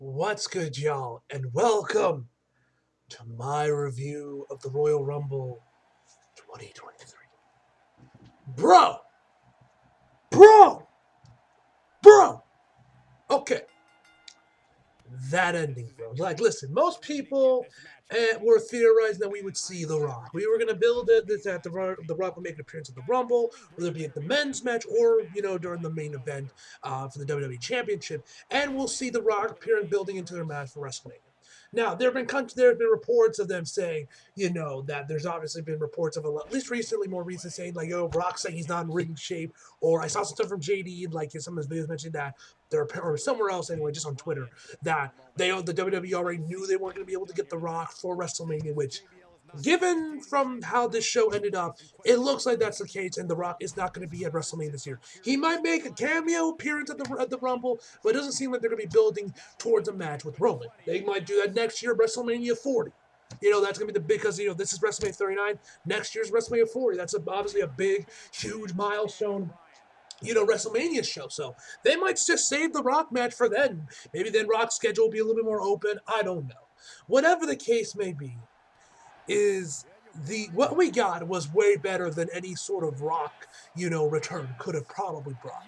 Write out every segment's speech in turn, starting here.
What's good, y'all, and welcome to my review of the Royal Rumble 2023. Bro! Bro! Bro! Okay, that ending, bro. Like, listen, most people were theorizing that we would see The Rock. We were going to build it that the Rock would make an appearance at the Rumble, whether it be at the men's match or, during the main event for the WWE Championship, and we'll see The Rock appearing building into their match for WrestleMania. Now, there have been reports of them saying, that there's obviously been reports of, at least recently, more recent, saying, like, Rock saying he's not in ring shape, or I saw some stuff from JD, like, in some of his videos mentioning that or somewhere else anyway, just on Twitter, that the WWE already knew they weren't going to be able to get The Rock for WrestleMania, which, given from how this show ended up, it looks like that's the case, and The Rock is not going to be at WrestleMania this year. He might make a cameo appearance at the Rumble, but it doesn't seem like they're going to be building towards a match with Roman. They might do that next year, WrestleMania 40. That's going to be the big, because, this is WrestleMania 39. Next year's WrestleMania 40. That's obviously a big, huge milestone WrestleMania show. So they might just save the Rock match for then. Maybe then Rock's schedule will be a little bit more open. I don't know. Whatever the case may be, is what we got was way better than any sort of Rock, return could have probably brought.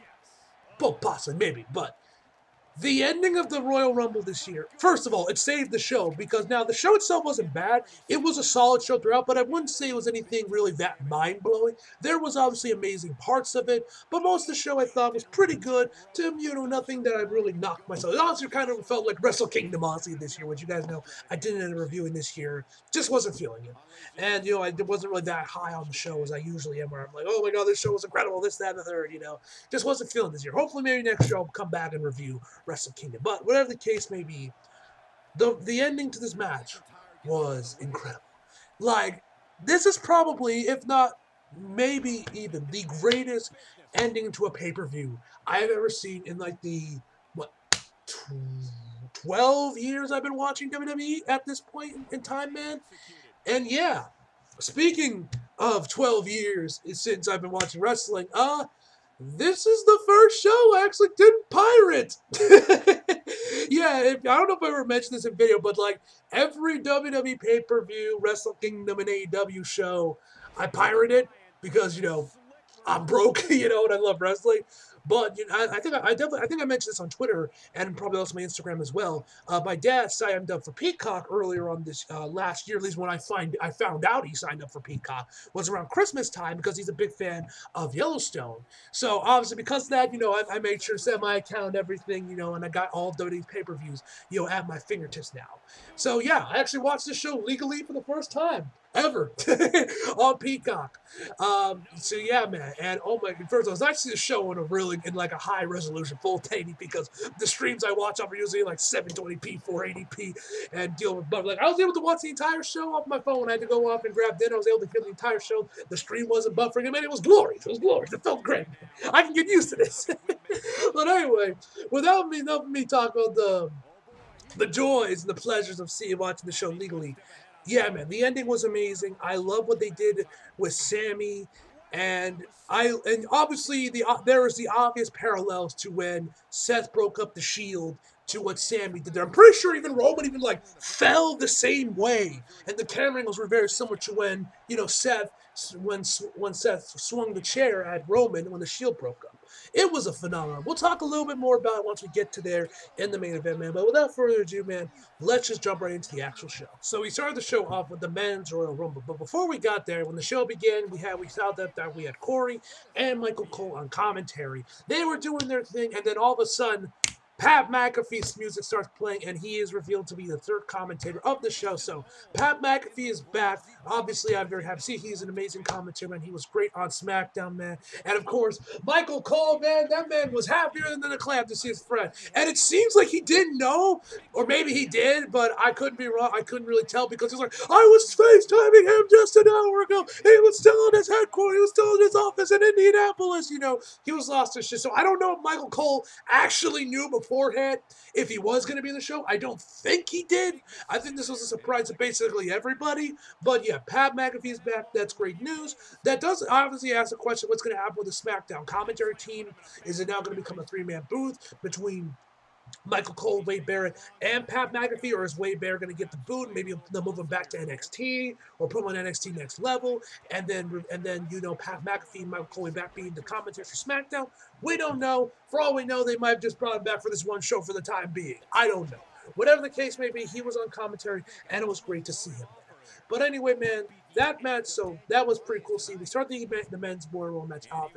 Well, possibly, maybe, but the ending of the Royal Rumble this year, first of all, it saved the show, because now the show itself wasn't bad. It was a solid show throughout, but I wouldn't say it was anything really that mind-blowing. There was obviously amazing parts of it, but most of the show I thought was pretty good to, nothing that I really knocked myself. It also kind of felt like Wrestle Kingdom, honestly, this year, which you guys know I didn't end up reviewing this year. Just wasn't feeling it. And, I wasn't really that high on the show as I usually am, where I'm like, oh my god, this show was incredible, this, that, and the third, Just wasn't feeling this year. Hopefully, maybe next show I'll come back and review Wrestle Kingdom. But whatever the case may be, the ending to this match was incredible. Like, this is probably, if not maybe even, the greatest ending to a pay-per-view I've ever seen in, like, the, what, 12 years I've been watching WWE at this point in time, man. And yeah, speaking of 12 years since I've been watching wrestling, this is the first show I actually didn't pirate. Yeah, I don't know if I ever mentioned this in video, but like every WWE pay-per-view, Wrestle Kingdom, and AEW show, I pirate it because, I'm broke, and I love wrestling. But I think I mentioned this on Twitter and probably also my Instagram as well. My dad signed up for Peacock earlier on this last year. At least when I found out he signed up for Peacock was around Christmas time, because he's a big fan of Yellowstone. So obviously because of that, I made sure to set my account and everything, and I got all of WWE's pay-per-views, at my fingertips now. So yeah, I actually watched this show legally for the first time ever on Peacock. So yeah, man, and oh my, first of all, I see the show in like a high resolution, full 1080p, because the streams I watch are usually like 720p, 480p, and deal with. But like, I was able to watch the entire show off my phone. I had to go off and grab dinner. I was able to film the entire show. The stream wasn't buffering. I mean, it was glorious. It was glorious. It felt great. I can get used to this. But anyway, without me talk about the joys and the pleasures of watching the show legally. Yeah, man, the ending was amazing. I love what they did with Sammy, and obviously there is the obvious parallels to when Seth broke up the Shield to what Sammy did there. I'm pretty sure even Roman even like fell the same way, and the camera angles were very similar to when Seth when Seth swung the chair at Roman when the Shield broke up. It was a phenomenon. We'll talk a little bit more about it once we get to there in the main event, man. But without further ado, man, let's just jump right into the actual show. So we started the show off with the men's Royal Rumble. But before we got there, when the show began, we saw that we had Corey and Michael Cole on commentary. They were doing their thing, and then all of a sudden, Pat McAfee's music starts playing, and he is revealed to be the third commentator of the show. So Pat McAfee is back. Obviously, I'm very happy to see he's an amazing commentator, man. He was great on SmackDown, man. And of course, Michael Cole, man, that man was happier than a clam to see his friend. And it seems like he didn't know, or maybe he did, but I couldn't be wrong. I couldn't really tell, because he was like, I was FaceTiming him just an hour ago. He was still in his headquarters. He was still in his office in Indianapolis. He was lost his shit. So I don't know if Michael Cole actually knew beforehand if he was going to be in the show. I don't think he did. I think this was a surprise to basically everybody. But yeah, Pat McAfee's back. That's great news. That does obviously ask the question, what's going to happen with the SmackDown commentary team? Is it now going to become a three-man booth between Michael Cole, Wade Barrett, and Pat McAfee, or is Wade Barrett going to get the boot? Maybe they'll move him back to NXT or put him on NXT Next Level, and then Pat McAfee and Michael Cole back being the commentators for SmackDown. We don't know. For all we know, they might have just brought him back for this one show for the time being. I don't know. Whatever the case may be, he was on commentary, and it was great to see him there. But anyway, man, that match, so that was pretty cool. See, we start the men's Royal Rumble match off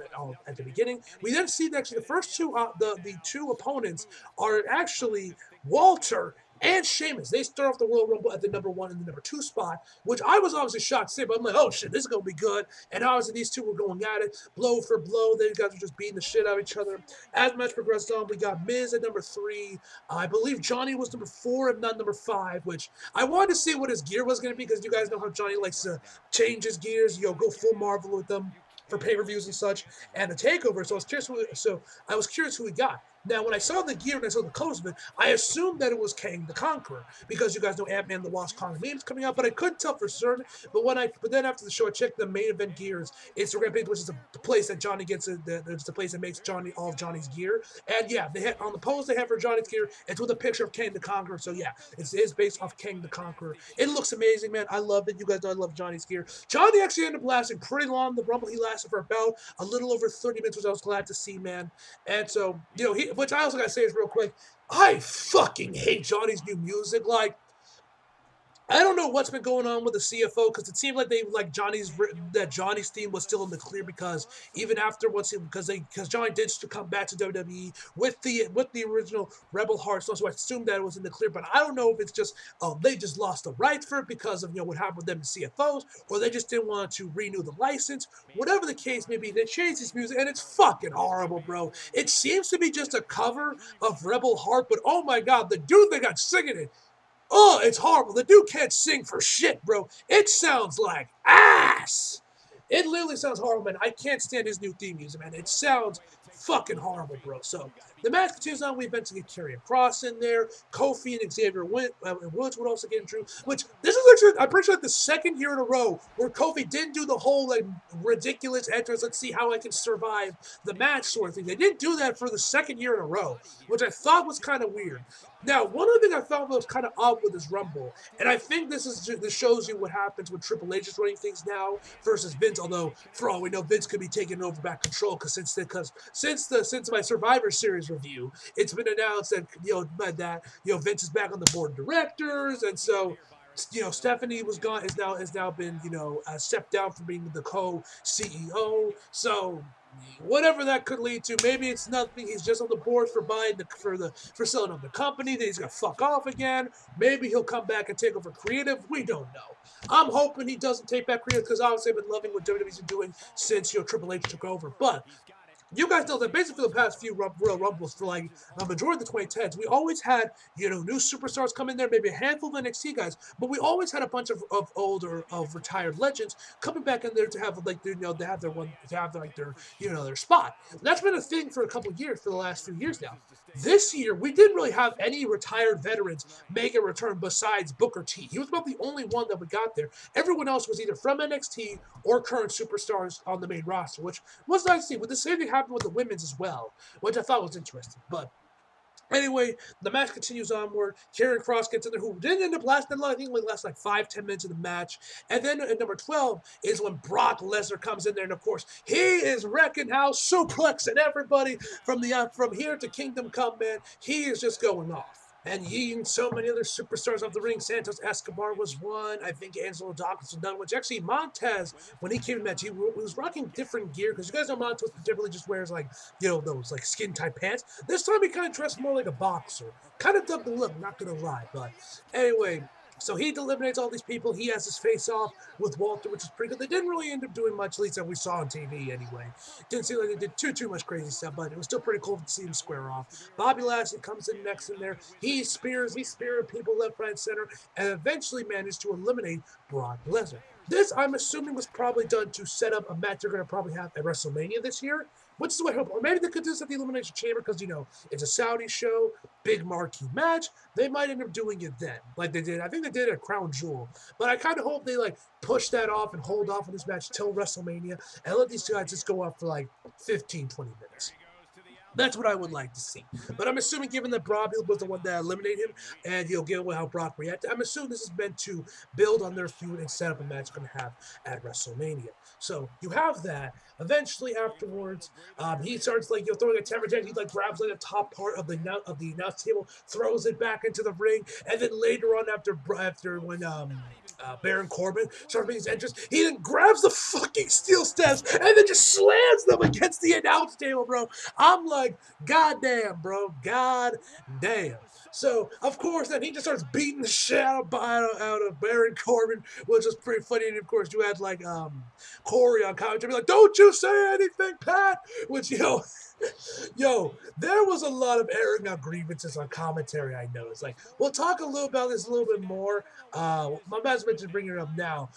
at the beginning. We then see that actually the first two, the two opponents are actually Walter and Sheamus. They start off the Royal Rumble at the number 1 and the number 2 spot, which I was obviously shocked to see, but I'm like, oh shit, this is going to be good. And obviously these two were going at it, blow for blow. They guys were just beating the shit out of each other. As the match progressed on, we got Miz at number 3. I believe Johnny was number 4, if not number 5, which I wanted to see what his gear was going to be, because you guys know how Johnny likes to change his gears, go full Marvel with them for pay-per-views and such, and the takeover. So I was curious who he got. Now, when I saw the gear and I saw the colors of it, I assumed that it was Kang the Conqueror, because you guys know Ant-Man the Wasp Quantumania is coming out, but I couldn't tell for certain. But then after the show, I checked the main event gears Instagram page, which is the place that Johnny gets it. It's the place that makes all of Johnny's gear. And yeah, they had on the post they have for Johnny's gear, it's with a picture of Kang the Conqueror. So yeah, it's based off Kang the Conqueror. It looks amazing, man. I love it. You guys know I love Johnny's gear. Johnny actually ended up lasting pretty long. The Rumble, he lasted for about a little over 30 minutes, which I was glad to see, man. And so, which I also gotta say is real quick, I fucking hate Johnny's new music. Like, I don't know what's been going on with the CFO, because it seemed like Johnny's theme was still in the clear, because even after because Johnny did come back to WWE with the original Rebel Heart, so I assumed that it was in the clear. But I don't know if it's just they just lost the rights for it because of what happened with them and CFOs, or they just didn't want to renew the license. Whatever the case may be, they changed his music and it's fucking horrible, bro. It seems to be just a cover of Rebel Heart, but oh my god, the dude they got singing it. Oh, it's horrible. The dude can't sing for shit, bro. It sounds like ass. It literally sounds horrible, man. I can't stand his new theme music, man. It sounds fucking horrible, bro. So the match continues on. We eventually get Karrion Kross in there. Kofi and Xavier Woods would also get through. Which this is actually, I'm pretty sure, the second year in a row where Kofi didn't do the whole ridiculous entrance. Let's see how I can survive the match sort of thing. They didn't do that for the second year in a row, which I thought was kind of weird. Now, one other thing I thought was kind of odd with this Rumble, and I think this shows you what happens when Triple H is running things now versus Vince. Although, for all we know, Vince could be taking over back control, because since my Survivor Series review, it's been announced that Vince is back on the board of directors, and so Stephanie was gone, has now been stepped down from being the co-CEO. So whatever that could lead to, maybe it's nothing. He's just on the board for selling up the company. Then he's gonna fuck off again. Maybe he'll come back and take over creative. We don't know. I'm hoping he doesn't take back creative, because obviously I've been loving what WWE's been doing since Triple H took over. But you guys know that basically for the past few Royal Rumbles, for like a majority of the 2010s, we always had, new superstars come in there, maybe a handful of NXT guys, but we always had a bunch of older, retired legends coming back in there to have their spot. And that's been a thing for a couple of years, for the last few years now. This year, we didn't really have any retired veterans make a return besides Booker T. He was about the only one that we got there. Everyone else was either from NXT or current superstars on the main roster, which was nice to see. But the same thing happened with the women's as well, which I thought was interesting. But anyway, the match continues onward. Karrion Kross gets in there, who didn't end up lasting long. I think it only lasted like 5-10 minutes of the match. And then at number 12 is when Brock Lesnar comes in there, and of course he is wrecking house, suplexing everybody from here to Kingdom Come, man. He is just going off. And yeeting so many other superstars off the ring. Santos Escobar was one. I think Angelo Dawkins was another, which actually Montez, when he came to match, he was rocking different gear, because you guys know Montez typically just wears those skin tight pants. This time he kind of dressed more like a boxer. Kind of dug the look, not gonna lie. But anyway, so he eliminates all these people. He has his face off with Walter, which is pretty good. They didn't really end up doing much, at least that we saw on TV anyway. Didn't seem like they did too much crazy stuff, but it was still pretty cool to see him square off. Bobby Lashley comes in next in there. He speared people left, right, center, and eventually managed to eliminate Brock Lesnar. This, I'm assuming, was probably done to set up a match they're going to probably have at WrestleMania this year, which is what I hope. Or maybe they could do this at the Elimination Chamber, because, it's a Saudi show, big marquee match. They might end up doing it then, like they did. I think they did at Crown Jewel. But I kind of hope they, push that off and hold off on this match till WrestleMania and let these guys just go up for, 15, 20 minutes. That's what I would like to see. But I'm assuming, given that Brock was the one that eliminated him, and given how Brock reacted, I'm assuming this is meant to build on their feud and set up a match they're going to have at WrestleMania. So you have that. Eventually, afterwards, he starts throwing a temper tantrum. He grabs the top part of the announce table, throws it back into the ring, and then later on, after when Baron Corbin starts making his entrance, he then grabs the fucking steel steps and then just slams them against the announce table, bro. I'm like, God damn, bro. God damn. So, of course, then he just starts beating the shit out of Baron Corbin, which was pretty funny. And, of course, you had, Corey on commentary, like, don't you say anything, Pat? Which, there was a lot of airing out grievances on commentary, I noticed. We'll talk a little about this a little bit more. My man's mentioned bringing it up now.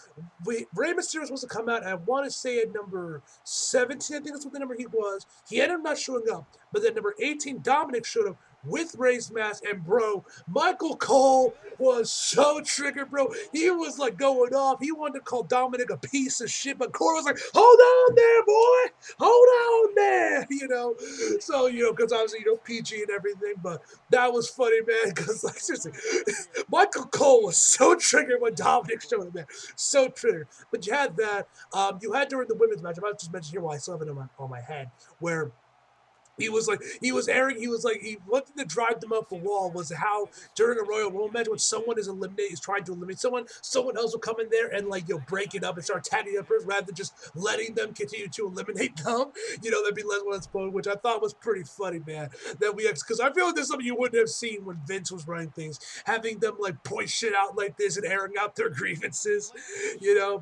Rey Mysterio was supposed to come out, I want to say at number 17, I think that's what the number he was. He ended up not showing up, but then number 18, Dominic showed up with Rey's mask, and bro, Michael Cole was so triggered, bro. He was going off. He wanted to call Dominic a piece of shit, but Cole was like, hold on there, boy. Hold on there, So, because obviously, PG and everything, but that was funny, man, because, seriously, Michael Cole was so triggered when Dominic showed up, man. So triggered. But you had that. You had during the women's match, I might just mention here while I still have it on my head, where he wanted to drive them up a wall. Was how during a Royal Rumble match when someone is trying to eliminate someone else will come in there and break it up and start tagging up rather than just letting them continue to eliminate them. That'd be less one explode, which I thought was pretty funny, man. Because I feel like there's something you wouldn't have seen when Vince was running things, having them point shit out like this and airing out their grievances,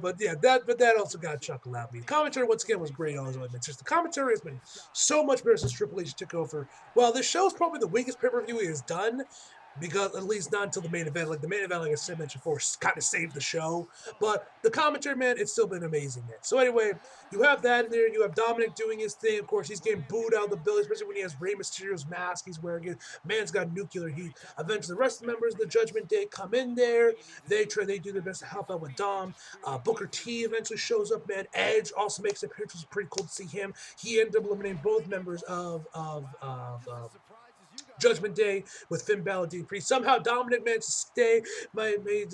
But yeah, that also got a chuckle out of me. The commentary once again was great. It's just the commentary has been so much better since Triple H took over. Well, this show is probably the weakest pay-per-view he has done, because at least not until the main event. The main event, like I said, mentioned before, kind of saved the show. But the commentary, man, it's still been amazing, man. So anyway, you have that in there. You have Dominic doing his thing. Of course, he's getting booed out of the building, especially when he has Rey Mysterio's mask he's wearing. It. Man's got nuclear heat. Eventually, the rest of the members of the Judgment Day come in there. They do their best to help out with Dom. Booker T eventually shows up, man. Edge also makes an appearance. It was pretty cool to see him. He ended up eliminating both members of Judgment Day with Finn Balor, Dean Priest. Somehow Dominic managed to stay, managed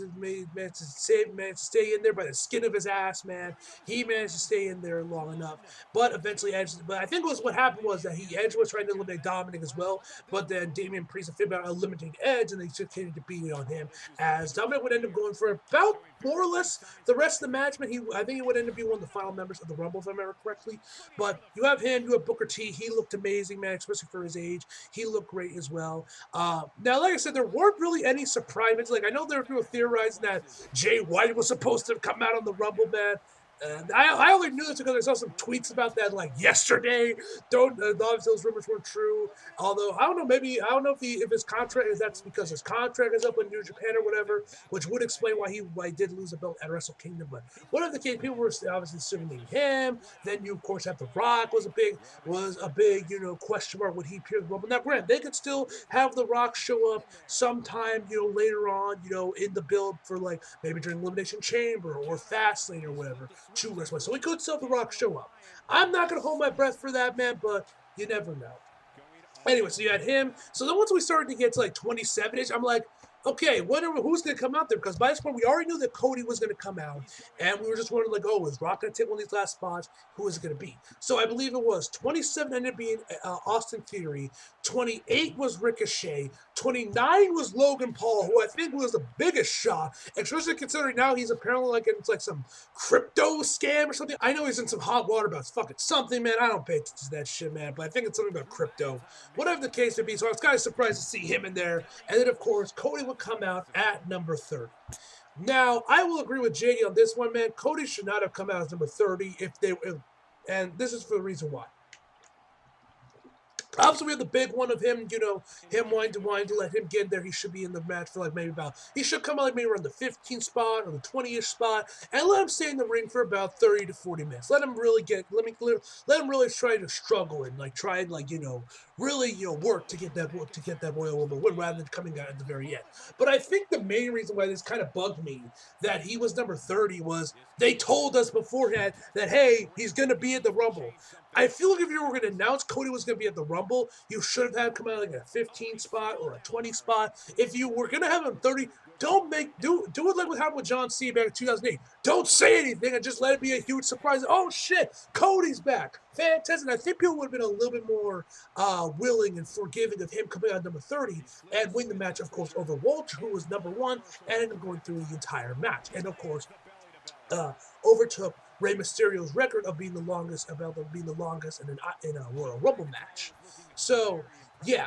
to stay in there by the skin of his ass, man. He managed to stay in there long enough, but eventually Edge. But I think what happened was that Edge was trying to eliminate Dominic as well, but then Damian Priest and Finn Balor eliminated Edge, and they continued to beat it on him. As Dominic would end up going for about more or less the rest of the match, but I think he would end up being one of the final members of the Rumble, if I remember correctly. But you have him, you have Booker T. He looked amazing, man, especially for his age. He looked great as well. Now, like I said, there weren't really any surprises. I know there were people theorizing that Jay White was supposed to come out on the Rumble, man. I only knew this because I saw some tweets about that yesterday. Obviously those rumors weren't true. Although I don't know if his contract that's because his contract is up with New Japan or whatever, which would explain why he did lose a belt at Wrestle Kingdom. But whatever the case, people were obviously assuming him. Then you of course have The Rock was a big question mark when he appeared in the Rumble. Now granted, they could still have The Rock show up sometime later on in the build for maybe during Elimination Chamber or Fastlane or whatever. So we could still have The Rock show up. I'm not going to hold my breath for that, man, but you never know. Anyway, so you had him. So then once we started to get to 27-ish, I'm like, okay, who's going to come out there? Because by this point, we already knew that Cody was going to come out. And we were just wondering, is Rock going to take one of these last spots? Who is it going to be? So I believe it was 27 ended up being Austin Theory. 28 was Ricochet. 29 was Logan Paul, who I think was the biggest shot. Especially considering now he's apparently in some crypto scam or something. I know he's in some hot water about fucking something, man. I don't pay attention to that shit, man. But I think it's something about crypto. Whatever the case may be. So I was kind of surprised to see him in there. And then, of course, Cody would come out at number 30. Now, I will agree with JD on this one, man. Cody should not have come out as number 30 and this is for the reason why. Obviously, we have the big one of him, him wanting to let him get in there. He should be in the match for he should come out maybe around the 15th spot or the 20-ish spot, and let him stay in the ring for about 30 to 40 minutes. Let him really try to struggle and really, work to get that Royal Rumble win rather than coming out at the very end. But I think the main reason why this kind of bugged me that he was number 30 was they told us beforehand that, hey, he's going to be at the Rumble. I feel like if you were going to announce Cody was going to be at the Rumble, you should have had come out like a 15 spot or a 20 spot. If you were going to have him 30, do it like what happened with John Cena back in 2008. Don't say anything and just let it be a huge surprise. Oh shit, Cody's back. Fantastic. I think people would have been a little bit more willing and forgiving of him coming out number 30 and win the match, of course, over Walter, who was number 1, and ended up going through the entire match. And of course, overtook Rey Mysterio's record of being the longest in a Royal Rumble match. So yeah.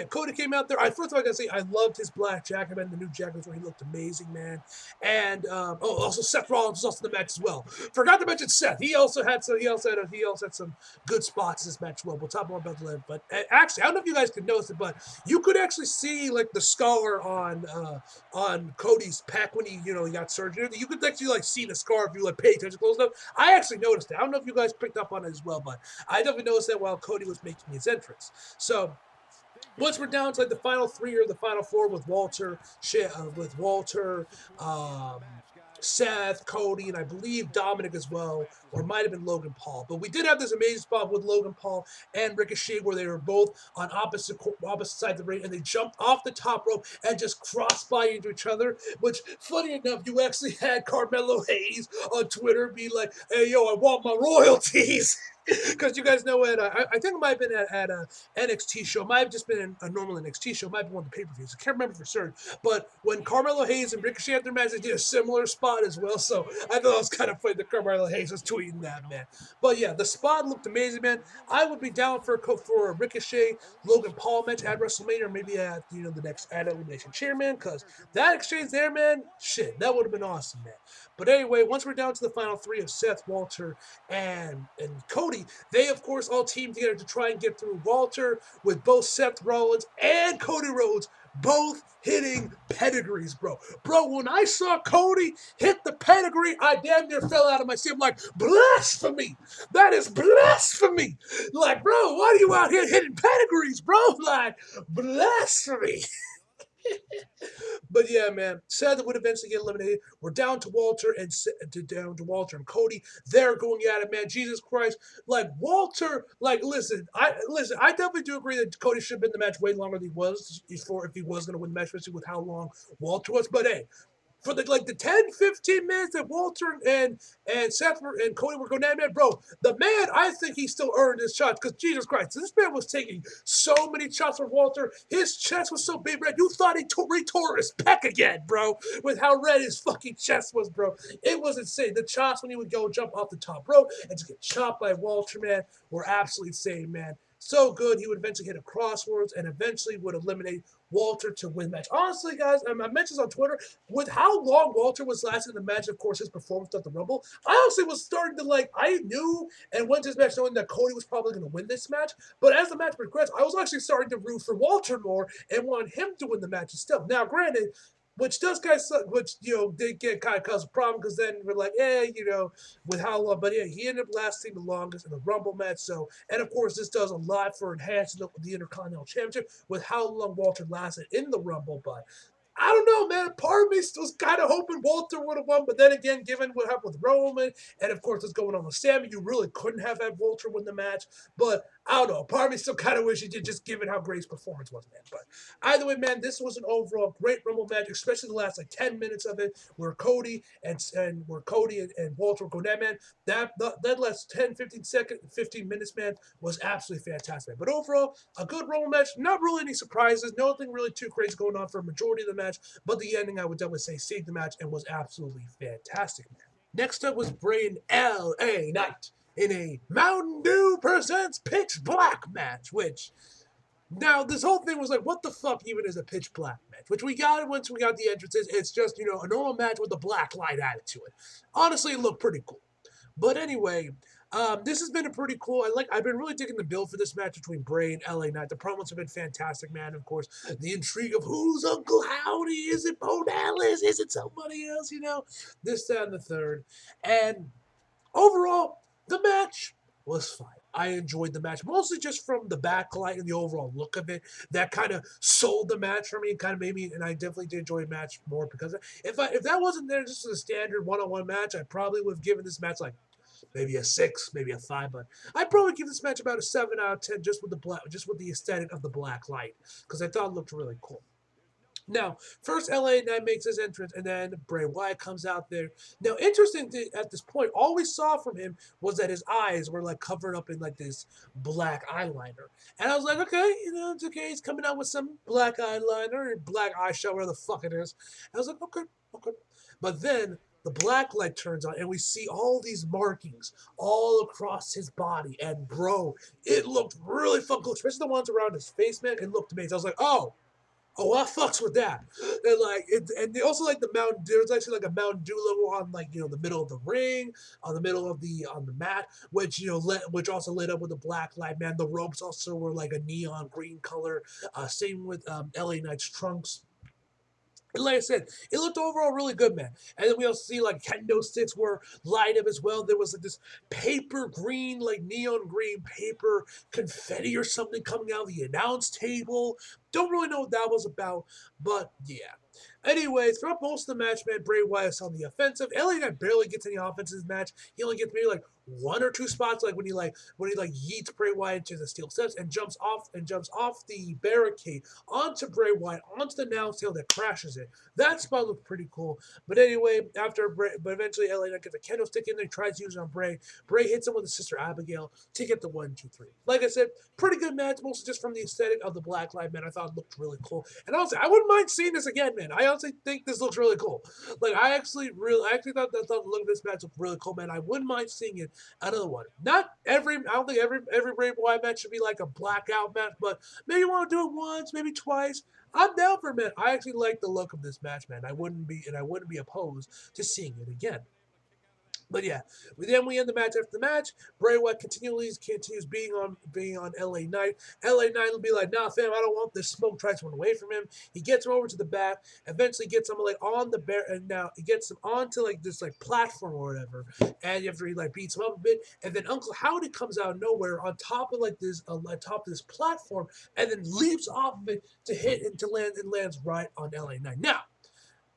Cody came out there. First of all, I gotta say, I loved his black jacket, man. The new jacket where he looked amazing, man. And also Seth Rollins was also in the match as well. Forgot to mention Seth. He also had some good spots in this match as well. We'll talk more about that. But actually, I don't know if you guys could notice it, but you could actually see like the scar on Cody's pec when he got surgery. You could actually see the scar if you pay attention close enough. I actually noticed it. I don't know if you guys picked up on it as well, but I definitely noticed that while Cody was making his entrance. So once we're down to the final 3 or the final 4 with Walter, um, Seth, Cody, and I believe Dominic as well, or it might have been Logan Paul. But we did have this amazing spot with Logan Paul and Ricochet where they were both on opposite sides of the ring, and they jumped off the top rope and just crossed by into each other. Which, funny enough, you actually had Carmelo Hayes on Twitter be like, "Hey, yo, I want my royalties." Because you guys know I think it might have been at a NXT show. It might have just been a normal NXT show. It might have been one of the pay-per-views. I can't remember for certain. But when Carmelo Hayes and Ricochet had their match, they did a similar spot as well. So I thought it was kind of funny that Carmelo Hayes was tweeting that, man. But yeah, the spot looked amazing, man. I would be down for a Ricochet Logan Paul match at WrestleMania, or maybe at the next Elimination Chairman, because that exchange there, man, shit, that would have been awesome, man. But anyway, once we're down to the final 3 of Seth, Walter, and Cody, they of course all teamed together to try and get through Walter, with both Seth Rollins and Cody Rhodes both hitting pedigrees, bro. Bro, when I saw Cody hit the pedigree, I damn near fell out of my seat. I'm like, blasphemy! That is blasphemy! Like, bro, why are you out here hitting pedigrees, bro? Like, blasphemy! But yeah, man, Seth would eventually get eliminated. We're down to Walter and Cody. They're going at it, man. Jesus Christ, like Walter, listen. I definitely do agree that Cody should have been in the match way longer than he was if he was going to win the match, especially with how long Walter was. But hey, for the 10-15 minutes that Walter and Seth and Cody were going at it, bro, the man, I think he still earned his shots, because Jesus Christ, this man was taking so many shots from Walter. His chest was so big, red. You thought he retore his pec again, bro, with how red his fucking chest was, bro. It was insane. The shots when he would go jump off the top rope and just get chopped by Walter, man, were absolutely insane, man. So good. He would eventually hit a crosswords and eventually would eliminate Walter to win the match. Honestly, guys, I mentioned this on Twitter, with how long Walter was lasting in the match, of course, his performance at the Rumble, I honestly was starting to I knew and went to this match knowing that Cody was probably going to win this match, but as the match progressed, I was actually starting to root for Walter more and want him to win the match still. Now, granted, did get kind of cause a problem, because then we're like, with how long, but yeah, he ended up lasting the longest in the Rumble match. So, and of course, this does a lot for enhancing the Intercontinental Championship with how long Walter lasted in the Rumble. But I don't know, man. Part of me was kind of hoping Walter would have won, but then again, given what happened with Roman, and of course what's going on with Sammy, you really couldn't have had Walter win the match. But I don't know. Part of me still kind of wish he did, just given how great his performance was, man. But either way, man, this was an overall great Rumble match, especially the last 10 minutes of it, where Cody and Walter were going at, man. That last 15 minutes, man, was absolutely fantastic. But overall, a good Rumble match. Not really any surprises. Nothing really too crazy going on for a majority of the match. But the ending, I would definitely say, saved the match and was absolutely fantastic, man. Next up was Bray and LA Knight in a Mountain Dew presents Pitch Black match, which now this whole thing was like, what the fuck even is a pitch black match? Which we got it once we got the entrances. It's just, a normal match with a black light added to it. Honestly, it looked pretty cool. But anyway, this has been a pretty cool. I've been really digging the build for this match between Bray and LA Knight. The promos have been fantastic, man. Of course, the intrigue of who's Uncle Howdy. Is it Bo Dallas? Is it somebody else? This, that, and the third. And overall, the match was fine. I enjoyed the match, mostly just from the backlight and the overall look of it. That kind of sold the match for me and kind of made me, and I definitely did enjoy the match more because if that wasn't there just as a standard one-on-one match, I probably would have given this match like maybe a 6, maybe a 5, but I'd probably give this match about a 7 out of 10 just with the aesthetic of the black light because I thought it looked really cool. Now, first LA Knight makes his entrance, and then Bray Wyatt comes out there. Now, interesting at this point, all we saw from him was that his eyes were like covered up in like this black eyeliner, and I was like, okay, it's okay. He's coming out with some black eyeliner or black eyeshadow, whatever the fuck it is. And I was like, okay. But then the black light turns on, and we see all these markings all across his body. And bro, it looked really fucking cool, especially the ones around his face, man. It looked amazing. I was like, oh, I fucks with that. And like, and they also like the Mountain. There's actually like a Mountain Dew logo on like the middle of the ring, on the middle of on the mat, which which also lit up with a black light. Man, the ropes also were like a neon green color. Same with LA Knight's trunks. And like I said, it looked overall really good, man. And then we also see like kendo sticks were light up as well. There was like this paper green, like neon green paper confetti or something coming out of the announce table. Don't really know what that was about, but yeah. Anyway, throughout most of the match, man, Bray Wyatt's on the offensive. LA Knight barely gets any offense in this match. He only gets maybe like 1 or 2 spots, like when he yeets Bray Wyatt into the steel steps and jumps off the barricade onto Bray Wyatt onto the announce table that crashes it. That spot looked pretty cool. But anyway, but eventually LA Knight gets a kendo stick in there, tries to use it on Bray. Bray hits him with his sister Abigail to get the 1, 2, 3. Like I said, pretty good match, mostly just from the aesthetic of the black light, man. I thought it looked really cool. And honestly, I wouldn't mind seeing this again, man. I honestly think this looks really cool. Like I actually thought the look of this match looked really cool, man. I wouldn't mind seeing it another one. I don't think every Bray Wyatt match should be like a blackout match, but maybe you want to do it once, maybe twice. I'm down for it, man. I actually like the look of this match, man. I wouldn't be opposed to seeing it again. But yeah, then we end the match after the match. Bray Wyatt continues being on LA Knight. LA Knight will be like, nah, fam, I don't want this smoke. Tries to run away from him. He gets him over to the back. Eventually gets him like on the bear, and now he gets him onto like this like platform or whatever. And after he like beats him up a bit, and then Uncle Howdy comes out of nowhere on top of like this on top of this platform, and then leaps off of it to hit and to land and lands right on LA Knight. Now,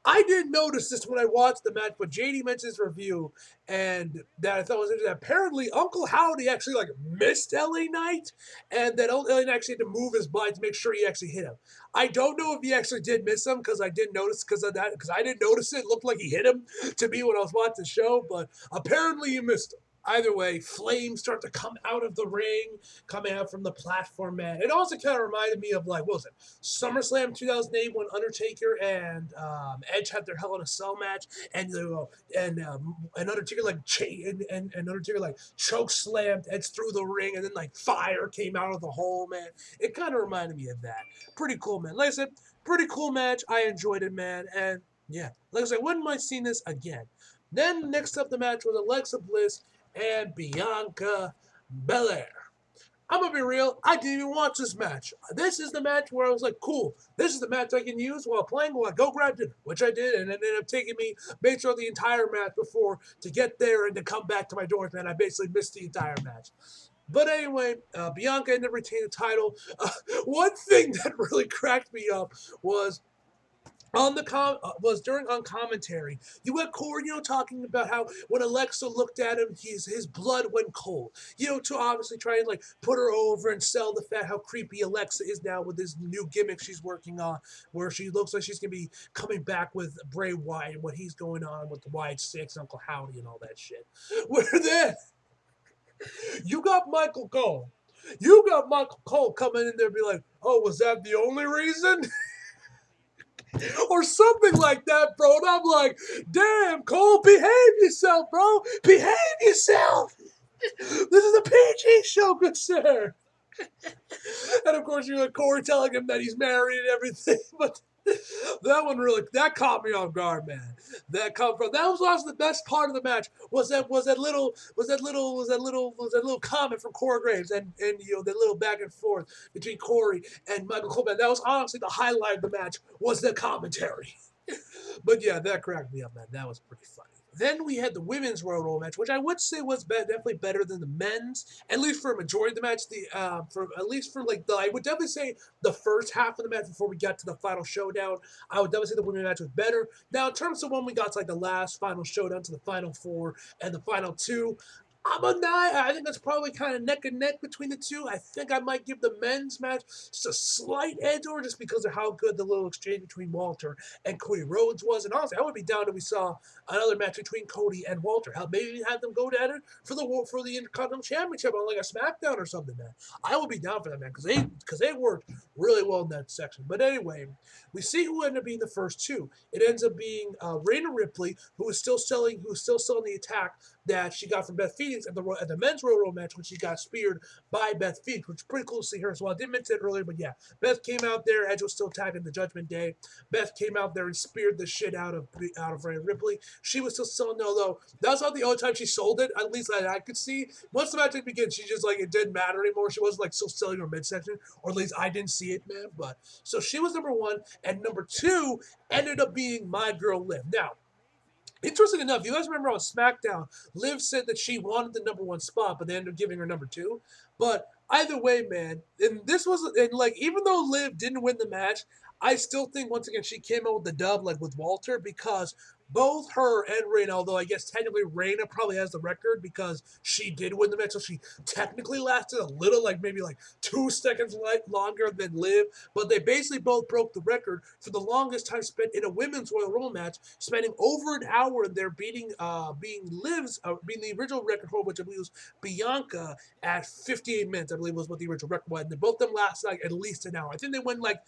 I didn't notice this when I watched the match, but JD mentioned his review, and that I thought was interesting. Apparently, Uncle Howdy actually like missed LA Knight, and that LA Knight actually had to move his body to make sure he actually hit him. I don't know if he actually did miss him because I didn't notice because of that because I didn't notice it. It looked like he hit him to me when I was watching the show, but apparently he missed him. Either way, flames start to come out of the ring, coming out from the platform, man. It also kind of reminded me of, like, what was it? SummerSlam 2008 when Undertaker and Edge had their Hell in a Cell match, and Undertaker Undertaker like choke slammed Edge through the ring, and then like fire came out of the hole, man. It kind of reminded me of that. Pretty cool, man. Like I said, pretty cool match. I enjoyed it, man. And yeah, like I said, wouldn't mind seeing this again. Then next up the match was Alexa Bliss and Bianca Belair. I'm gonna be real, I didn't even watch this match. This is the match where I was like, cool, this is the match I can use while I go grab dinner, which I did, and it ended up taking me basically the entire match before to get there and to come back to my doors, man. I basically missed the entire match. But anyway, Bianca ended up retaining the title. One thing that really cracked me up was on commentary. You had Corey, talking about how when Alexa looked at him, his blood went cold. To obviously try and like put her over and sell the fact how creepy Alexa is now with this new gimmick she's working on, where she looks like she's gonna be coming back with Bray Wyatt and what he's going on with the Wyatt Six, Uncle Howdy, and all that shit. Where then you got Michael Cole. You got Michael Cole coming in there and be like, oh, was that the only reason? Or something like that, bro. And I'm like, damn, Cole, behave yourself, bro. Behave yourself. This is a PG show, good sir. And of course, you had Corey telling him that he's married and everything. But that caught me off guard, man. That was also the best part of the match. Was that little comment from Corey Graves and that little back and forth between Corey and Michael Cole. That was honestly the highlight of the match. Was the commentary. But yeah, that cracked me up, man. That was pretty funny. Then we had the women's Royal Rumble match, which I would say was definitely better than the men's, at least for a majority of the match. For at least for like I would definitely say the first half of the match before we got to the final showdown. I would definitely say the women's match was better. Now, in terms of when we got to like the last final showdown to the final four and the final two, I think that's probably kind of neck and neck between the two. I think I might give the men's match just a slight edge over just because of how good the little exchange between Walter and Cody Rhodes was. And honestly, I would be down if we saw another match between Cody and Walter. How maybe have them go at it for the Intercontinental Championship on like a SmackDown or something, man. I would be down for that, man, because they worked really well in that section. But anyway, we see who ended up being the first two. It ends up being Rhea Ripley, who was still selling the attack that she got from Beth Phoenix at the men's Royal Rumble match when she got speared by Beth Phoenix, which is pretty cool to see her as well. I didn't mention it earlier, but yeah, Beth came out there. Edge was still tagging the Judgment Day. Beth came out there and speared the shit out of Rhea Ripley. She was still selling, although that was not the only time she sold it, at least that I could see. Once the match began, she just like it didn't matter anymore. She wasn't like still selling her midsection, or at least I didn't see it, man. But so she was number one, and number two ended up being my girl Liv. Now, interesting enough, you guys remember on SmackDown, Liv said that she wanted the number one spot, but they ended up giving her number two. But either way, man, and this was and like even though Liv didn't win the match, I still think once again she came out with the dub like with Walter because both her and Reina, although I guess technically Reina probably has the record because she did win the match, so she technically lasted a little, like maybe like 2 seconds longer than Liv, but they basically both broke the record for the longest time spent in a women's Royal Rumble match, spending over an hour in there beating being the original record holder, which I believe was Bianca at 58 minutes, I believe was what the original record was. And they both of them lasted like at least an hour. I think they went like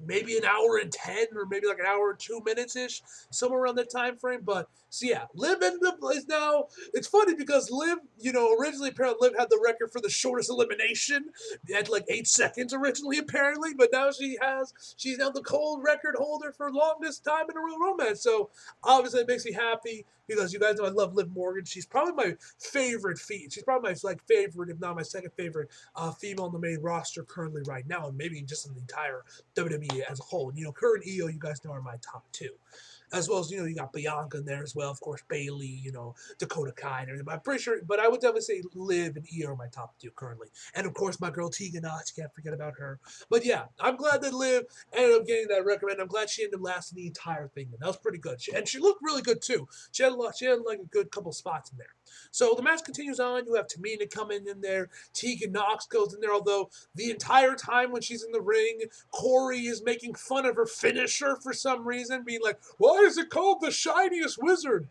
maybe an hour and 10 or maybe like an hour and 2 minutes ish, somewhere around that time frame. But so yeah, Liv ended up is now. It's funny because Liv, originally apparently Liv had the record for the shortest elimination at like 8 seconds originally apparently, but now she's now the cold record holder for longest time in a Royal Romance. So obviously it makes me happy because you guys know I love Liv Morgan. She's probably my favorite She's probably my favorite, if not my second favorite, female on the main roster currently right now, and maybe just in the entire WWE as a whole. Her and Io, you guys know, are my top two. As well as, you got Bianca in there as well. Of course, Bayley, Dakota Kai and everything. But I'm pretty sure, but I would definitely say Liv and Io are my top two currently. And of course, my girl Tegan Knox, can't forget about her. But yeah, I'm glad that Liv ended up getting that record, and I'm glad she ended up lasting the entire thing. That was pretty good. And she looked really good too. She had like a good couple spots in there. So the match continues on. You have Tamina coming in there. Tegan Knox goes in there, although the entire time when she's in the ring, Corey is making fun of her finisher for some reason, being like, why is it called the shiniest wizard?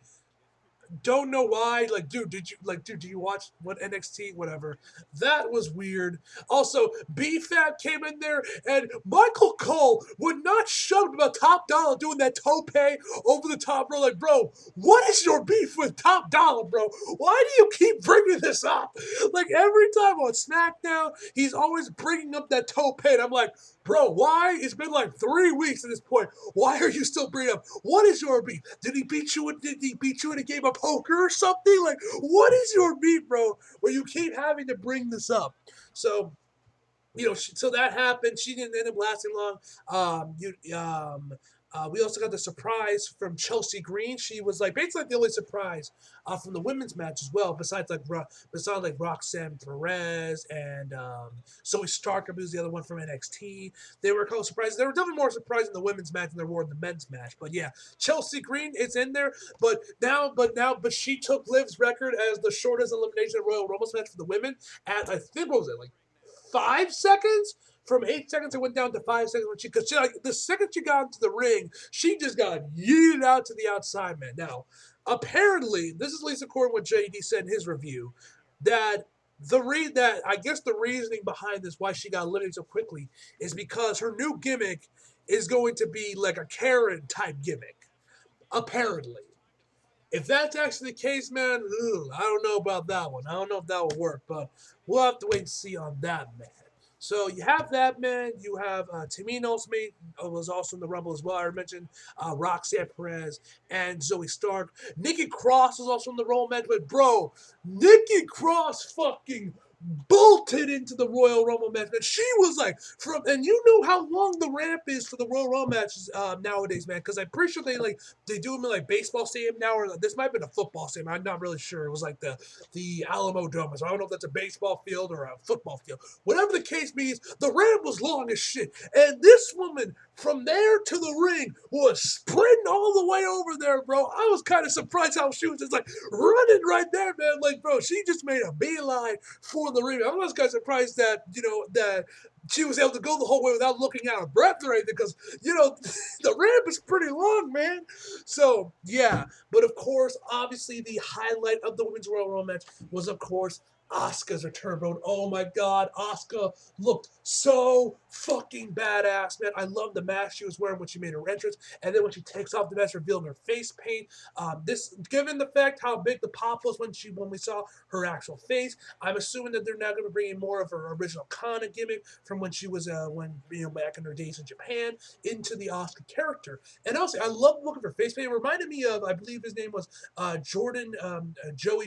Don't know why. Like, dude, do you watch what NXT? Whatever. That was weird. Also, B-Fab came in there, and Michael Cole would not shut up about Top Dollar doing that tope over the top, bro. Like, bro, what is your beef with Top Dollar, bro? Why do you keep bringing this up? Like, every time on SmackDown, he's always bringing up that tope, and I'm like, bro, why? It's been like 3 weeks at this point. Why are you still bringing up? What is your beef? Did he beat you in a game of poker or something? Like, what is your beef, bro? Where you keep having to bring this up? So, so that happened. She didn't end up lasting long. We also got the surprise from Chelsea Green. She was like basically the only surprise from the women's match as well, besides Roxanne Perez and Zoe Stark, who's the other one from NXT. They were kind of surprised. They were definitely more surprised in the women's match than they were in the men's match. But yeah, Chelsea Green is in there. But she took Liv's record as the shortest elimination Royal Rumble match for the women at I think what was it like 5 seconds? From 8 seconds, it went down to 5 seconds. Because the second she got into the ring, she just got yeeted out to the outside, man. Now, apparently, this is at least according to what JD said in his review, that I guess the reasoning behind this, why she got eliminated so quickly, is because her new gimmick is going to be like a Karen type gimmick. Apparently. If that's actually the case, man, I don't know about that one. I don't know if that will work, but we'll have to wait and see on that, man. So you have that, man. You have Tamina was also in the Rumble as well. I mentioned Roxanne Perez and Zoe Stark. Nikki Cross was also in the Rumble match, but bro, Nikki Cross fucking bolted into the Royal Rumble match, man. She was like and you know how long the ramp is for the Royal Rumble matches nowadays, man. Because I'm pretty sure they do them in like baseball stadium now, or this might have been a football stadium. I'm not really sure. It was like the Alamo Dome. So I don't know if that's a baseball field or a football field. Whatever the case means, the ramp was long as shit, and this woman from there to the ring was sprinting all the way over there, bro. I was kind of surprised how she was just like running right there, man. Like, bro, she just made a beeline for the ring. I was kind of surprised that, that she was able to go the whole way without looking out of breath or anything, because, the ramp is pretty long, man. So, yeah. But, of course, obviously, the highlight of the Women's Royal Rumble match was, of course, Asuka's return, bro. Oh my God, Asuka looked so fucking badass, man. I love the mask she was wearing when she made her entrance, and then when she takes off the mask, revealing her face paint. Given the fact how big the pop was when we saw her actual face, I'm assuming that they're now going to bring in more of her original Kana gimmick from when she was back in her days in Japan into the Asuka character. And also, I love the look of her face paint. It reminded me of, I believe his name was Joey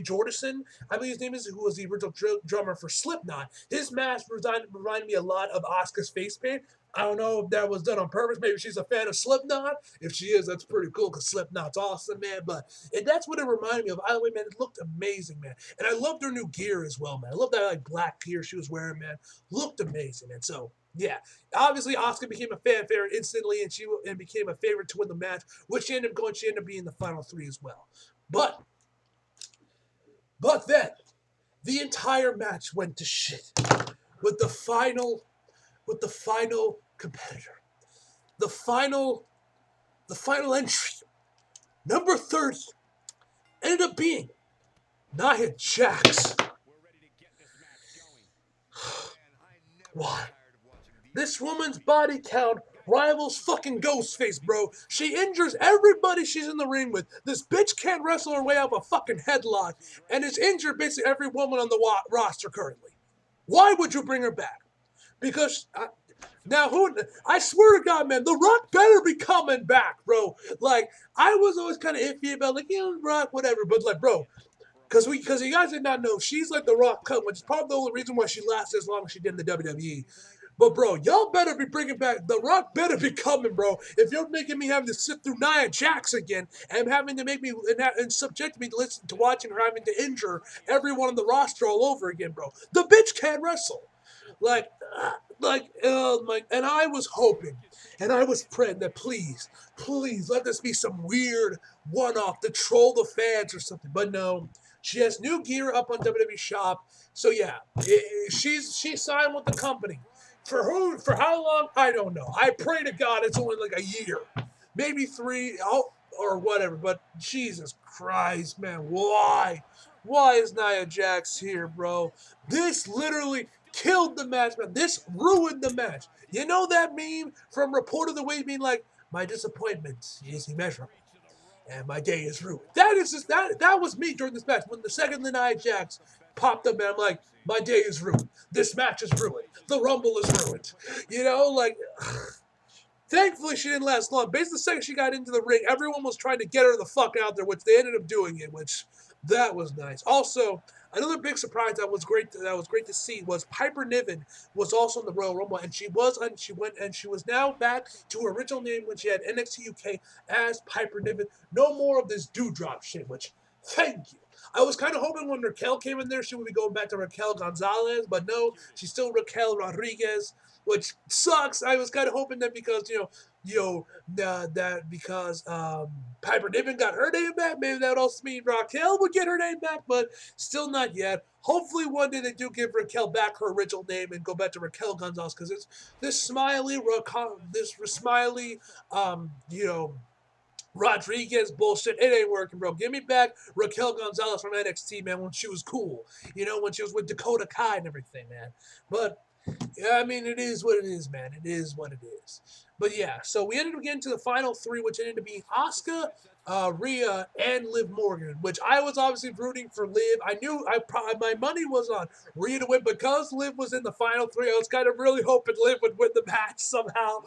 Jordison, I believe his name is, who was the original drummer for Slipknot. His mask reminded me a lot of Asuka's face paint. I don't know if that was done on purpose. Maybe she's a fan of Slipknot. If she is, that's pretty cool, because Slipknot's awesome, man. And that's what it reminded me of. Either way, man, it looked amazing, man. And I loved her new gear as well, man. I love that like black gear she was wearing, man. Looked amazing, and so yeah, obviously Asuka became a fan favorite instantly, and became a favorite to win the match, which she ended up being the final three as well. But then the entire match went to shit with the final competitor. The final entry, number 30, ended up being Nia Jax. Why? This woman's body count rivals fucking Ghostface, bro. She injures everybody she's in the ring with. This bitch can't wrestle her way out of a fucking headlock, and has injured basically every woman on the roster currently. Why would you bring her back? Because I swear to God, man, The Rock better be coming back, bro. Like, I was always kind of iffy about, like, Rock, whatever, but like, bro, because you guys did not know, she's like The Rock cut, which is probably the only reason why she lasted as long as she did in the WWE. But, bro, y'all better be bringing back, The Rock better be coming, bro. If you're making me have to sit through Nia Jax again, and having to make me, and subject me to listen to watching her having to injure everyone on the roster all over again, bro. The bitch can't wrestle. And I was hoping, and I was praying that please let this be some weird one-off to troll the fans or something. But no, she has new gear up on WWE Shop. So yeah, she signed with the company. For how long? I don't know. I pray to God it's only like a year, maybe 3, or whatever. But Jesus Christ, man, why? Why is Nia Jax here, bro? This literally killed the match, man. This ruined the match. You know that meme from Report of the Week being like, my disappointment is immeasurable, and my day is ruined. That was me during this match. When the second the Nia Jax popped up, man, I'm like, my day is ruined. This match is ruined. The Rumble is ruined. Thankfully, she didn't last long. Basically, the second she got into the ring, everyone was trying to get her the fuck out there, which they ended up doing it, which that was nice. Also, another big surprise that was great to see was Piper Niven was also in the Royal Rumble, and she was now back to her original name when she had NXT UK as Piper Niven. No more of this dewdrop shit, which, thank you. I was kind of hoping when Raquel came in there, she would be going back to Raquel Gonzalez, but no, she's still Raquel Rodriguez, which sucks. I was kind of hoping that because, Piper Niven got her name back, maybe that would also mean Raquel would get her name back, but still not yet. Hopefully one day they do give Raquel back her original name and go back to Raquel Gonzalez, because it's this smiley, Rodriguez bullshit. It ain't working, bro. Give me back Raquel Gonzalez from NXT, man, when she was cool. When she was with Dakota Kai and everything, man. But, yeah, I mean, it is what it is, man. It is what it is. But, yeah, so we ended up getting to the final three, which ended up being Asuka, Rhea, and Liv Morgan, which I was obviously rooting for Liv. I knew my money was on Rhea to win because Liv was in the final three. I was kind of really hoping Liv would win the match somehow.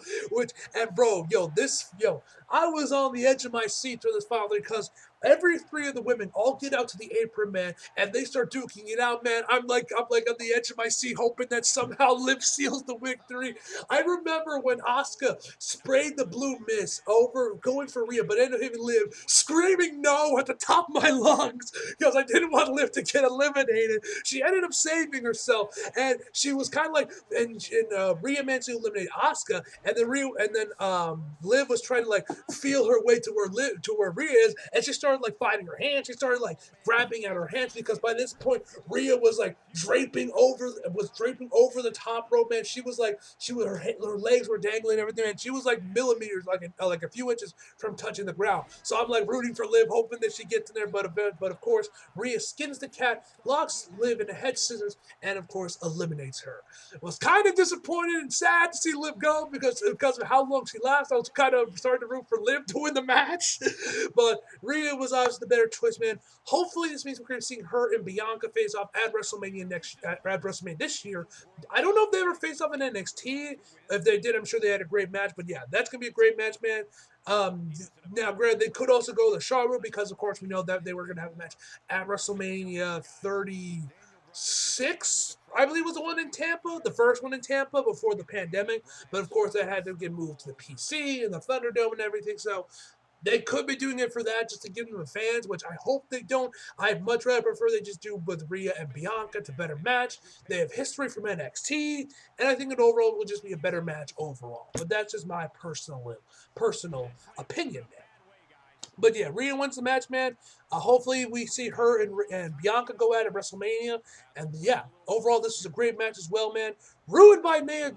I was on the edge of my seat through this final three because every three of the women all get out to the apron, man, and they start duking it out, man. I'm like on the edge of my seat, hoping that somehow Liv seals the victory. I remember when Asuka sprayed the blue mist over going for Rhea, but ended up hitting Liv, screaming no at the top of my lungs because I didn't want Liv to get eliminated. She ended up saving herself, and she was kind of like, and Rhea managed to eliminate Asuka, and then Liv was trying to like feel her way to where Rhea is, and she started like fighting her hands. She started like grabbing at her hands because by this point Rhea was like draping over the top rope, man. She was like her legs were dangling and everything, and she was like millimeters, like a few inches from touching the ground. So I'm like rooting for Liv, hoping that she gets in there, but of course Rhea skins the cat, locks Liv in the head scissors, and of course eliminates her. Was kind of disappointed and sad to see Liv go because of how long she lasted. I was kind of starting to root for Liv to win the match, but Rhea was obviously the better choice, man. Hopefully, this means we're going to see her and Bianca face off at WrestleMania at WrestleMania this year. I don't know if they ever faced off in NXT. If they did, I'm sure they had a great match. But yeah, that's going to be a great match, man. Now, granted, they could also go the Shaw route because, of course, we know that they were going to have a match at WrestleMania 36. I believe was the one in Tampa, the first one in Tampa before the pandemic. But of course, that had to get moved to the PC and the Thunderdome and everything. So they could be doing it for that just to give them the fans, which I hope they don't. I'd much rather prefer they just do with Rhea and Bianca. It's a better match. They have history from NXT, and I think it overall will just be a better match overall. But that's just my personal opinion, man. But yeah, Rhea wins the match, man. Hopefully, we see her and Bianca go at WrestleMania. And yeah, overall, this is a great match as well, man. Ruined by Nia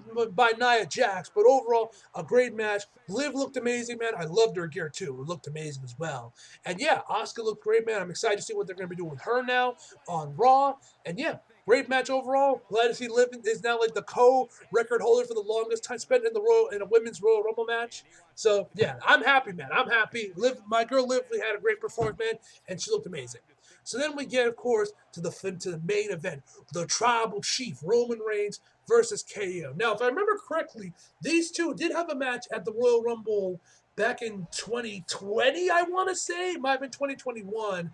Jax, but overall, a great match. Liv looked amazing, man. I loved her gear too. It looked amazing as well. And yeah, Asuka looked great, man. I'm excited to see what they're going to be doing with her now on Raw. And yeah, great match overall. Glad to see Liv is now like the co-record holder for the longest time spent in a women's Royal Rumble match. So yeah, I'm happy, man. I'm happy. My girl Liv had a great performance, man, and she looked amazing. So then we get, of course, to the main event, the Tribal Chief Roman Reigns versus KO. Now, if I remember correctly, these two did have a match at the Royal Rumble back in 2020, I want to say. It might have been 2021,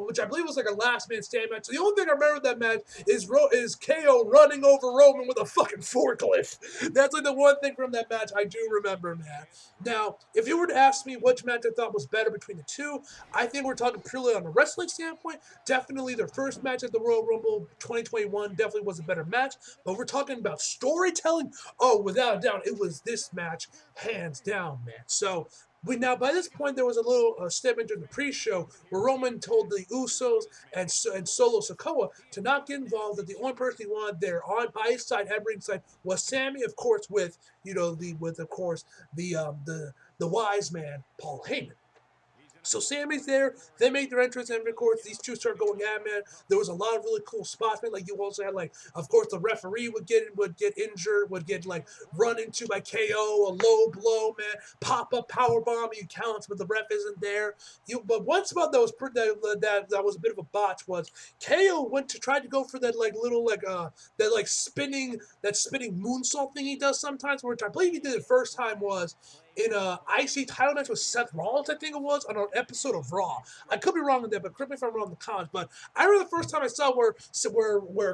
which I believe was like a last man stand match. So the only thing I remember that match is KO running over Roman with a fucking forklift. That's like the one thing from that match I do remember, man. Now, if you were to ask me which match I thought was better between the two, I think we're talking purely on a wrestling standpoint. Definitely their first match at the Royal Rumble 2021 definitely was a better match. But we're talking about storytelling. Oh, without a doubt, it was this match, hands down, man. So now by this point there was a little statement during the pre-show where Roman told the Usos and Solo Sikoa to not get involved. That the only person he wanted there on by his side at ringside was Sammy, of course, with the wise man Paul Heyman. So Sammy's there. They make their entrance, and of course, these two start going at, man. There was a lot of really cool spots, man. Like you also had, like, of course, the referee would get injured, would get like run into by KO, a low blow, man. Pop up power bomb, you counts, but the ref isn't there. But one spot that was that was a bit of a botch was KO went to try to go for that like little spinning moonsault thing he does sometimes, which I believe he did the first time was in a IC title match with Seth Rollins, I think it was, on an episode of Raw. I could be wrong with that, but correct me if I'm wrong in the comments. But I remember the first time I saw where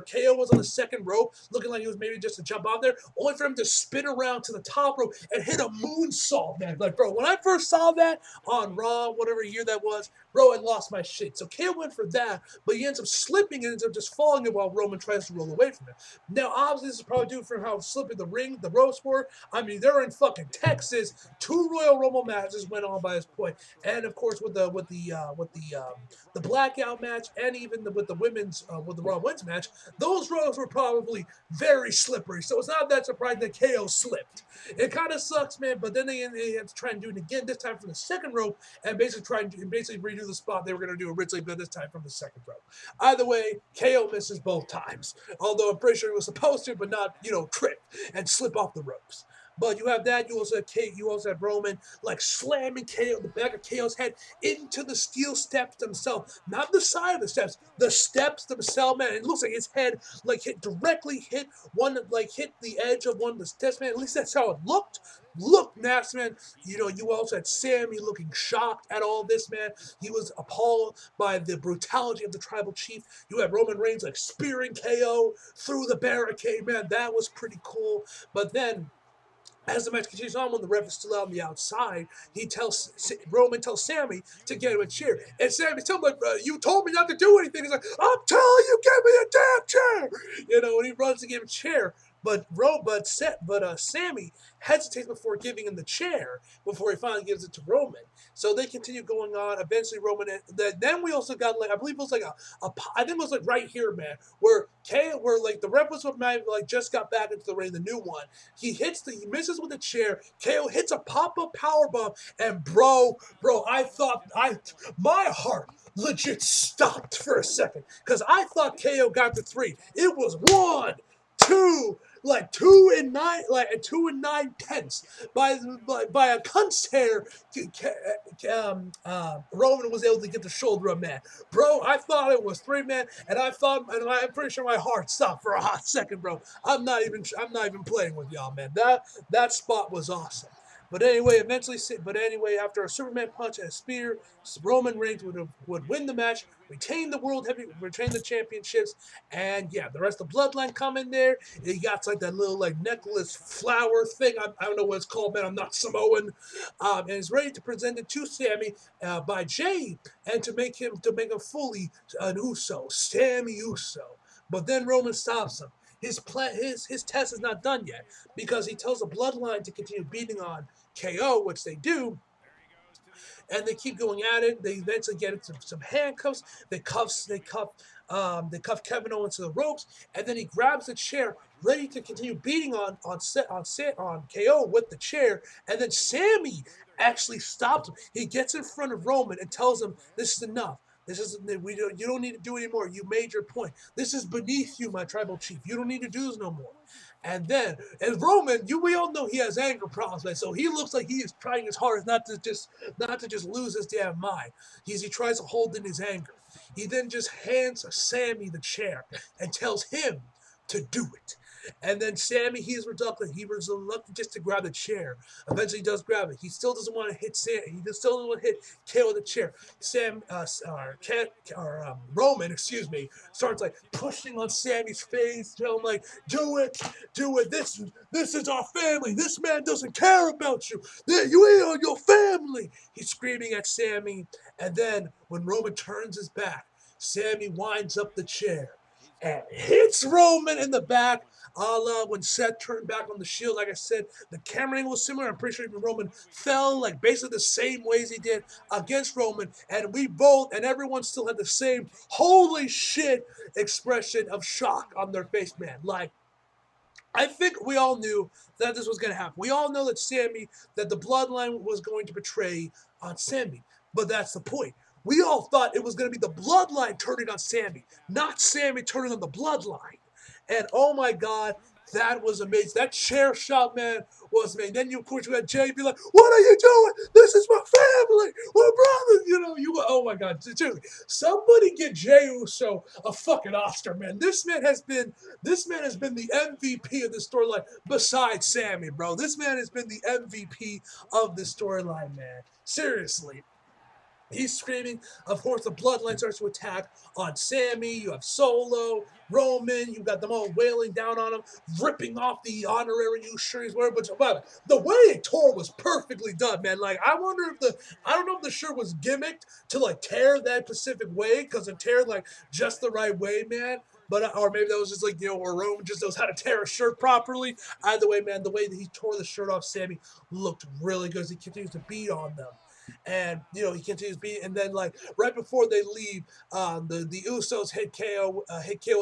KO was on the second rope, looking like he was maybe just to jump out there, only for him to spin around to the top rope and hit a moonsault, man. Like, bro, when I first saw that on Raw, whatever year that was, bro, I lost my shit. So KO went for that, but he ends up slipping and ends up just falling while Roman tries to roll away from him. Now, obviously, this is probably due for how slipping the ropes were. I mean, they're in fucking Texas. 2 Royal Rumble matches went on by this point, and of course with the blackout match, and even with the Raw Women's match, those ropes were probably very slippery. So it's not that surprising that KO slipped. It kind of sucks, man. But then they had to try and do it again, this time from the second rope, and basically redo the spot they were going to do originally, but this time from the second rope. Either way, KO misses both times. Although I'm pretty sure he was supposed to, but not trip and slip off the ropes. But you have that. You also have Roman like slamming KO the back of KO's head into the steel steps themselves, not the side of the steps themselves, man. It looks like his head like hit the edge of one of the steps, man. At least that's how it looked. Looked nasty, man. You also had Sammy looking shocked at all this, man. He was appalled by the brutality of the tribal chief. You had Roman Reigns like spearing KO through the barricade, man. That was pretty cool. But then as the match continues on, when the ref is still out on the outside, Roman tells Sammy to get him a chair, and Sammy tells him like, "You told me not to do anything." He's like, "I'm telling you, give me a damn chair." And he runs to give him a chair, but Sammy hesitates before giving him the chair before he finally gives it to Roman. So they continue going on. Eventually, Then we also got like I believe it was like I think it was like right here, man, where like the ref was like just got back into the ring, the new one. He misses with the chair. KO hits a pop-up power bomb, and bro, my heart legit stopped for a second because I thought KO got the three. It was 1, 2, like 2 and 9, like 2 and 9 tenths by a cunt's hair. Roman was able to get the shoulder up, man. Bro, I thought it was 3, man, and I'm pretty sure my heart stopped for a hot second, bro. I'm not even playing with y'all, man. That spot was awesome. But anyway, after a Superman punch and a spear, Roman Reigns would win the match, retain the championships, and yeah, the rest of the Bloodline come in there. He got like that little like necklace flower thing. I don't know what it's called, man. I'm not Samoan. And is ready to present it to Sammy by Jay, and to make him fully an Uso, Sammy Uso. But then Roman stops him. His test is not done yet because he tells the Bloodline to continue beating on KO, which they do, and they keep going at it. They eventually get into some handcuffs. They cuff Kevin Owens to the ropes, and then he grabs the chair, ready to continue beating on KO with the chair. And then Sammy actually stops him. He gets in front of Roman and tells him, "This is enough. You don't need to do anymore. You made your point. This is beneath you, my tribal chief. You don't need to do this no more." And Roman, we all know he has anger problems, man. So he looks like he is trying his hardest not to just lose his damn mind. He tries to hold in his anger. He then just hands Sammy the chair and tells him to do it. And then Sammy, he was reluctant just to grab the chair. Eventually, he does grab it. He still doesn't want to hit Sam. He still doesn't want to hit KO with the chair. Roman, excuse me, starts like pushing on Sammy's face, telling him like, "Do it, do it. This is our family. This man doesn't care about you. You ain't on your family." He's screaming at Sammy, and then when Roman turns his back, Sammy winds up the chair and hits Roman in the back, a la when Seth turned back on the Shield. Like I said, the camera angle was similar. I'm pretty sure even Roman fell like basically the same ways he did against Roman, and everyone still had the same holy shit expression of shock on their face, man. Like, I think we all knew that this was going to happen. We all know that the Bloodline was going to betray on Sammy. But that's the point. We all thought it was going to be the Bloodline turning on Sammy, not Sammy turning on the Bloodline. And oh my God, that was amazing. That chair shot, man, was amazing. Then of course, you had Jay be like, "What are you doing? This is my family. We're brothers." Oh my God. Seriously, somebody get Jey Uso a fucking Oscar, man. This man has been the MVP of the storyline besides Sammy, bro. This man has been the MVP of the storyline, man. Seriously. He's screaming. Of course, the Bloodline starts to attack on Sammy. You have Solo, Roman. You got them all wailing down on him, ripping off the honorary U shirt he's wearing. But the way it tore was perfectly done, man. Like, I don't know if the shirt was gimmicked to like tear that specific way, because it tear like just the right way, man. Or maybe that was just like, or Roman just knows how to tear a shirt properly. Either way, man, the way that he tore the shirt off Sammy looked really good as he continues to beat on them. And he continues beating, and then like right before they leave, the Usos hit KO with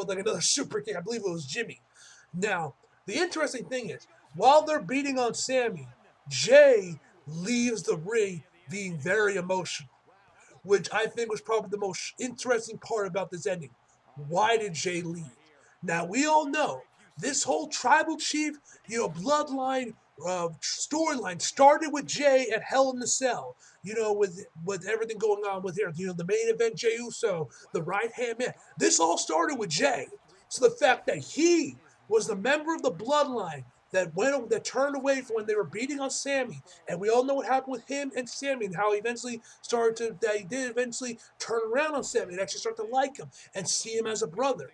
like another super kick. I believe it was Jimmy. Now the interesting thing is, while they're beating on Sammy, Jay leaves the ring being very emotional, which I think was probably the most interesting part about this ending. Why did Jay leave? Now we all know this whole tribal chief, bloodline storyline started with Jay at Hell in the Cell. With everything going on with here. The main event, Jey Uso, the right hand man. This all started with Jay. So the fact that he was the member of the bloodline that turned away from when they were beating on Sammy, and we all know what happened with him and Sammy and how he eventually he did eventually turn around on Sammy and actually start to like him and see him as a brother.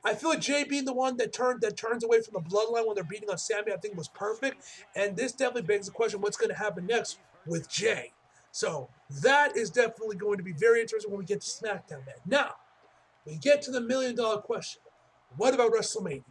I feel like Jay being the one that turns away from the bloodline when they're beating on Sammy, I think was perfect. And this definitely begs the question, what's going to happen next with Jay? So that is definitely going to be very interesting when we get to SmackDown, man. Now, we get to the $1 million question. What about WrestleMania?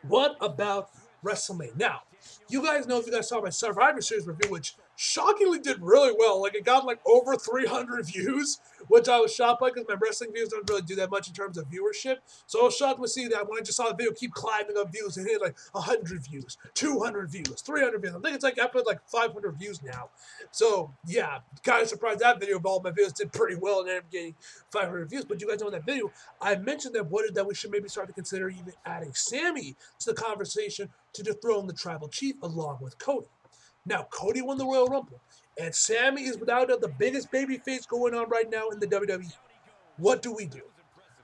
What about WrestleMania? Now, you guys know, if you guys saw my Survivor Series review, which shockingly did really well. Like, it got like over 300 views, which I was shocked by because my wrestling videos don't really do that much in terms of viewership. So I was shocked to see that when I just saw the video keep climbing up views and hit like 100 views, 200 views, 300 views. I think it's like up at like 500 views now. So yeah, kind of surprised that video of all my videos did pretty well and ended up getting 500 views. But you guys know in that video, I mentioned that that we should maybe start to consider even adding Sammy to the conversation to dethrone the Tribal Chief along with Cody. Now, Cody won the Royal Rumble, and Sammy is without doubt the biggest babyface going on right now in the WWE. What do?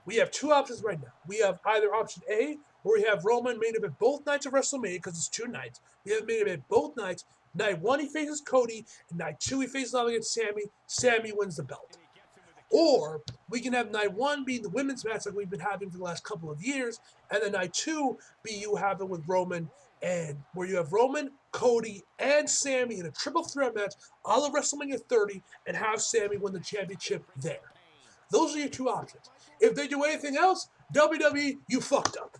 We have two options right now. We have either option A, where we have Roman main event both nights of WrestleMania, because it's 2 nights. We have main event both nights. Night 1, he faces Cody, and night 2, he faces off against Sammy. Sammy wins the belt. Or we can have night 1 be the women's match like we've been having for the last couple of years, and then night 2 be you have it with Roman, and where you have Roman, Cody, and Sammy in a triple threat match all of WrestleMania 30 and have Sammy win the championship there. Those are your two options. If they do anything else, WWE, you fucked up.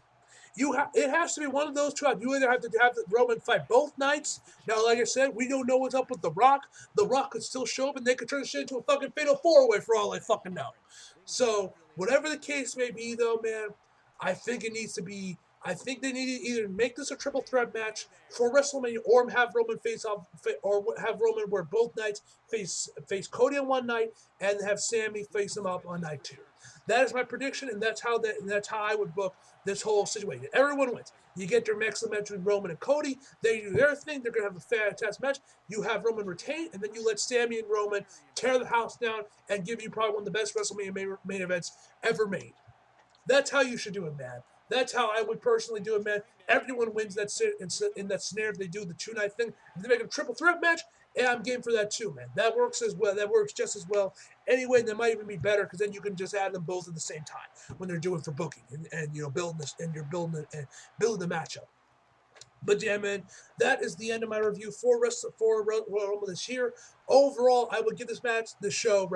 It has to be one of those two. You either have to have Roman fight both nights. Now, like I said, we don't know what's up with The Rock. The Rock could still show up and they could turn this shit into a fucking fatal 4-way for all I fucking know. So, whatever the case may be, though, man, I think they need to either make this a triple threat match for WrestleMania, or have Roman have Roman where both nights face Cody on one night and have Sammy face him up on night 2. That is my prediction, and that's how I would book this whole situation. Everyone wins. You get your excellent match with Roman and Cody. They do their thing. They're going to have a fantastic match. You have Roman retain, and then you let Sammy and Roman tear the house down and give you probably one of the best WrestleMania main events ever made. That's how you should do it, man. That's how I would personally do it, man. Everyone wins in that scenario if they do the 2-night thing. If they make a triple threat match, yeah, I'm game for that too, man. That works as well. That works just as well. Anyway, that might even be better because then you can just add them both at the same time when they're doing for booking and building this and you're building the matchup. But yeah, man, that is the end of my review for Royal Rumble this year. Overall, I would give this show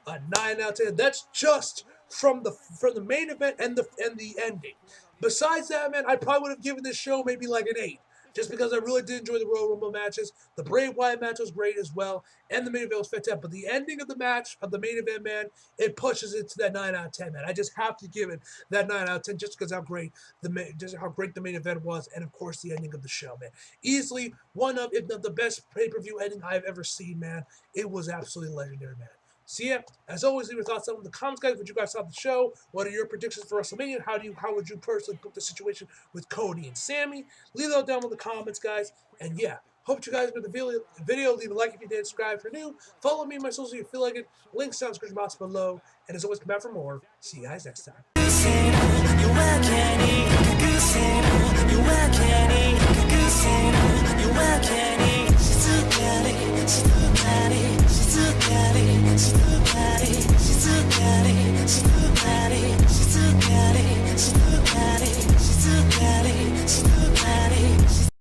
a 9 out of 10. That's just from the main event and the ending. Besides that, man, I probably would have given this show maybe like an 8. Just because I really did enjoy the Royal Rumble matches. The Bray Wyatt match was great as well. And the main event was fantastic. But the ending of the match, of the main event, man, it pushes it to that 9 out of 10, man. I just have to give it that 9 out of 10 just because how great the main event was. And, of course, the ending of the show, man. Easily one of, if not the best pay-per-view ending I've ever seen, man. It was absolutely legendary, man. So yeah, as always, leave your thoughts down in the comments, guys. What you guys thought of the show? What are your predictions for WrestleMania? How would you personally book the situation with Cody and Sammy? Leave that down in the comments, guys. And yeah, hope you guys enjoyed the video. Leave a like if you did. Subscribe if you're new. Follow me on my socials if you feel like it. Links down in the description box below. And as always, come back for more. See you guys next time. Body.